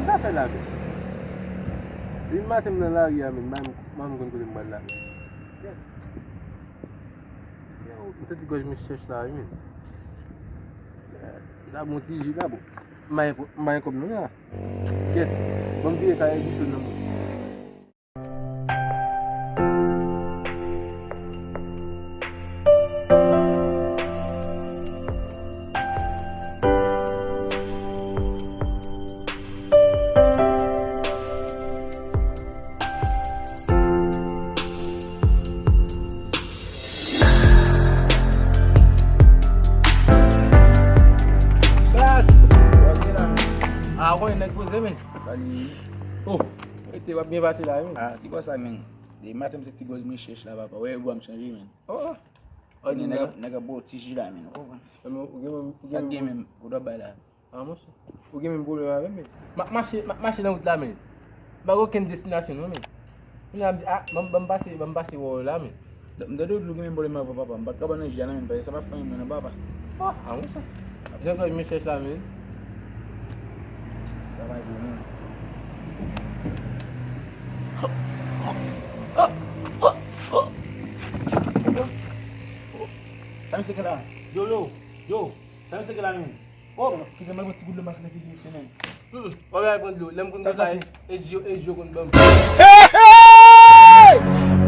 mda fè la men. Din matem nan la ria men, mam kon kote mbal la men. Mse ti goj mi chèch la men. La moun ti ji la bo. Mbaye kom nou ya. Ket, bon biye ka e ditou nan moun. Ako yung nagpose men. Salut. Oh, ete wap bien passé la men. Ah, ti kwa sa men. De matem se ti goz mi chèch la papa. Wè gwa m chanji men. Oh. Ni nega bo tiji la men. Sa gen men, ou do bay la. Ah, monshe. Ou gen men bolo la men. Marche nan route la men. Bago ken destinasyon men. Ni am di, bambase wò la men. Mda do dlo gen men bolo ma papa. Mba kaba nan jana men. Sa va fany men papa. Ah, monshe. Jen goz mi chèch la men. Sa va yon men. Sami se ke la? Yo. Sami se ke la men? Oh, kike mal ti goud le mas la ki se men. Wè yon kon lo, lem kon sa e jo kon bam. Hey!